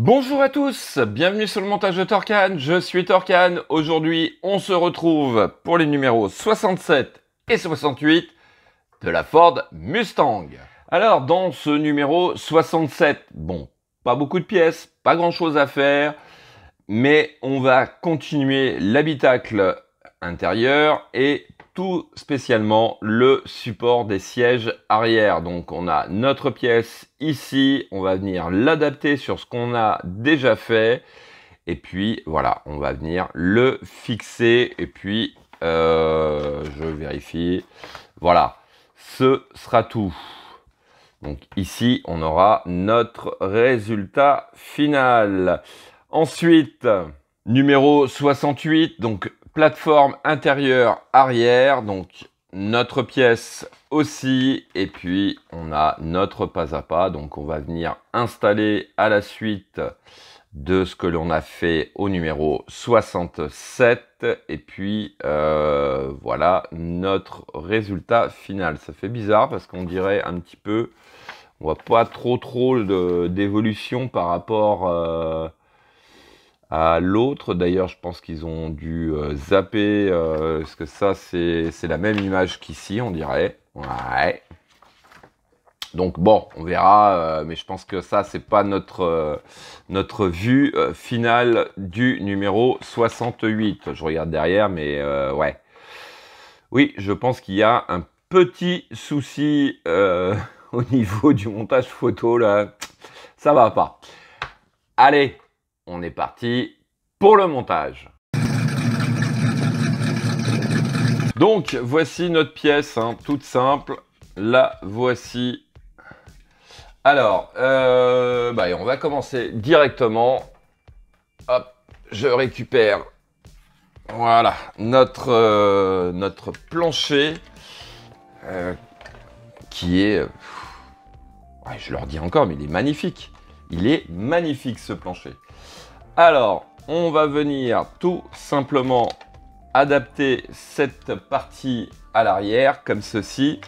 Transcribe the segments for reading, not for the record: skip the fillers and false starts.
Bonjour à tous, bienvenue sur le montage de Torcan, je suis Torcan. Aujourd'hui, on se retrouve pour les numéros 67 et 68 de la Ford Mustang. Alors, dans ce numéro 67, bon, pas beaucoup de pièces, pas grand chose à faire, mais on va continuer l'habitacle intérieur et tout spécialement le support des sièges arrière. Donc on a notre pièce ici, on va venir l'adapter sur ce qu'on a déjà fait et puis voilà, on va venir le fixer et puis je vérifie, voilà, ce sera tout. Donc ici on aura notre résultat final. Ensuite, numéro 68, donc plateforme intérieure arrière, donc notre pièce aussi, et puis on a notre pas à pas, donc on va venir installer à la suite de ce que l'on a fait au numéro 67, et puis voilà notre résultat final. Ça fait bizarre parce qu'on dirait un petit peu, on voit pas trop d'évolution par rapport à l'autre. D'ailleurs, je pense qu'ils ont dû zapper, parce que ça, c'est la même image qu'ici, on dirait. Ouais. Donc bon, on verra, mais je pense que ça, c'est pas notre vue finale du numéro 68. Je regarde derrière, mais ouais. Oui, je pense qu'il y a un petit souci au niveau du montage photo, là. Ça va pas. Allez, on est parti pour le montage. Donc, voici notre pièce, hein, toute simple. La voici. Alors, on va commencer directement. Hop, je récupère, voilà, notre plancher qui est... ouais, je leur dis encore, mais il est magnifique. Il est magnifique, ce plancher. Alors, on va venir tout simplement adapter cette partie à l'arrière, comme ceci.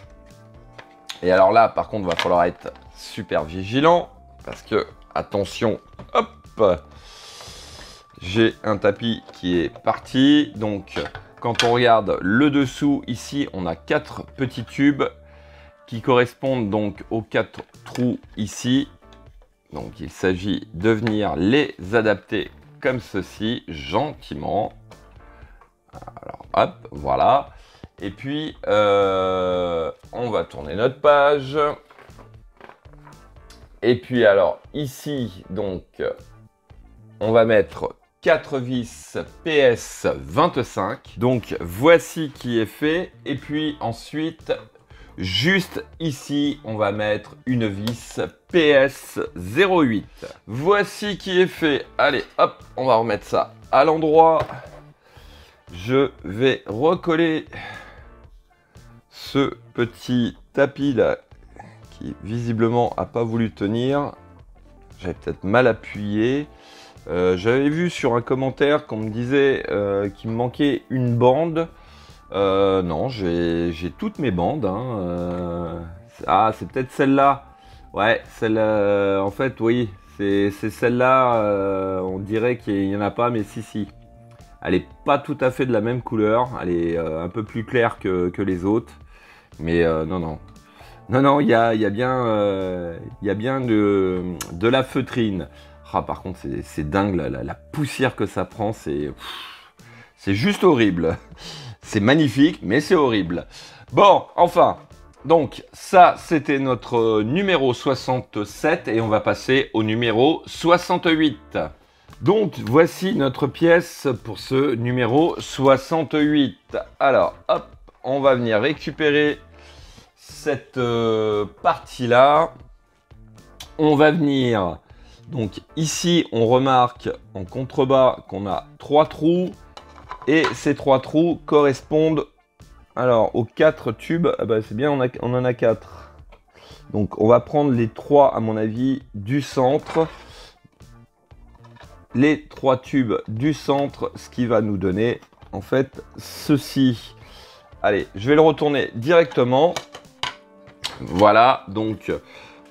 Et alors là, par contre, il va falloir être super vigilant, parce que, attention, hop, j'ai un tapis qui est parti. Donc, quand on regarde le dessous, ici, on a 4 petits tubes qui correspondent donc aux 4 trous ici. Donc, il s'agit de venir les adapter comme ceci, gentiment. Alors, hop, voilà. Et puis, on va tourner notre page. Et puis, alors, ici, donc, on va mettre 4 vis PS 25. Donc, voici qui est fait. Et puis, ensuite... juste ici, on va mettre une vis PS 08. Voici qui est fait. Allez, hop, on va remettre ça à l'endroit. Je vais recoller ce petit tapis là qui visiblement n'a pas voulu tenir. J'avais peut-être mal appuyé. J'avais vu sur un commentaire qu'on me disait qu'il me manquait une bande. Non, j'ai toutes mes bandes. Hein, ah, c'est peut-être celle-là. Ouais, celle. En fait, oui, c'est celle-là. On dirait qu'il n'y en a pas, mais si. Elle est pas tout à fait de la même couleur. Elle est un peu plus claire que les autres. Mais non. Non, il y a bien de la feutrine. Ah, par contre, c'est dingue la poussière que ça prend. C'est juste horrible. C'est magnifique, mais c'est horrible. Bon, enfin, donc ça, c'était notre numéro 67 et on va passer au numéro 68. Donc, voici notre pièce pour ce numéro 68. Alors, hop, on va venir récupérer cette partie-là. On va venir, donc ici, on remarque en contrebas qu'on a 3 trous. Et ces 3 trous correspondent alors aux 4 tubes. Ah bah c'est bien, on en a 4. Donc on va prendre les 3 à mon avis du centre. Les 3 tubes du centre, ce qui va nous donner en fait ceci. Allez, je vais le retourner directement. Voilà, donc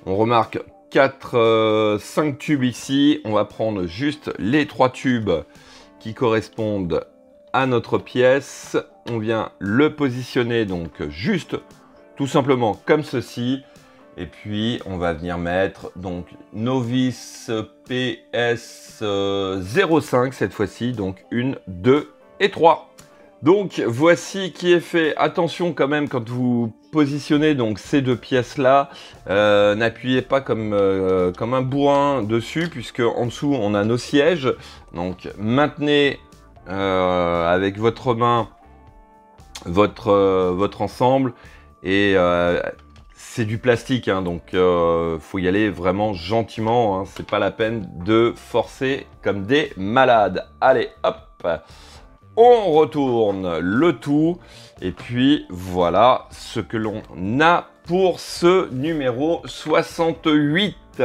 on remarque 5 tubes ici. On va prendre juste les 3 tubes qui correspondent à notre pièce. On vient le positionner donc juste tout simplement comme ceci. Et puis on va venir mettre donc nos vis PS 05 cette fois-ci. Donc 1, 2 et 3. Donc voici qui est fait. Attention quand même quand vous positionnez donc ces deux pièces là, n'appuyez pas comme un bourrin dessus, puisque en dessous on a nos sièges. Donc maintenez avec votre main votre ensemble, et c'est du plastique, hein, donc faut y aller vraiment gentiment, hein, c'est pas la peine de forcer comme des malades. Allez hop, on retourne le tout, et puis voilà ce que l'on a pour ce numéro 68.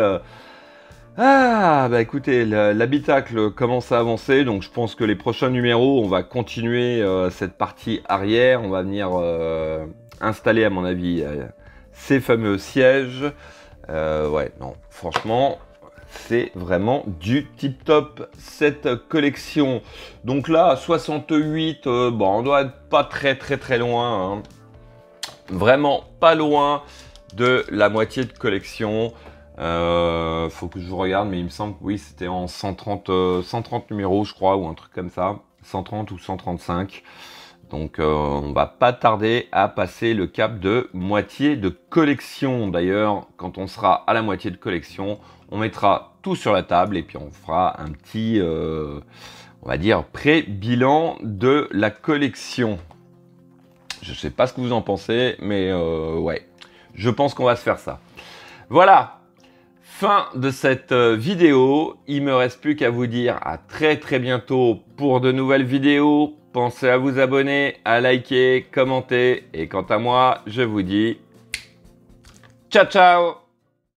Ah bah écoutez, l'habitacle commence à avancer, donc je pense que les prochains numéros, on va continuer cette partie arrière. On va venir installer à mon avis ces fameux sièges. Ouais, non, franchement, c'est vraiment du tip top cette collection. Donc là, 68, bon, on doit être pas très loin, hein. Vraiment pas loin de la moitié de collection. Faut que je regarde, mais il me semble que oui, c'était en 130 numéros, je crois, ou un truc comme ça, 130 ou 135. Donc on va pas tarder à passer le cap de moitié de collection. D'ailleurs, quand on sera à la moitié de collection, on mettra tout sur la table et puis on fera un petit, on va dire, pré-bilan de la collection. Je sais pas ce que vous en pensez, mais ouais, je pense qu'on va se faire ça. Voilà. Fin de cette vidéo. Il me reste plus qu'à vous dire à très bientôt pour de nouvelles vidéos. Pensez à vous abonner, à liker, commenter. Et quant à moi, je vous dis ciao ciao.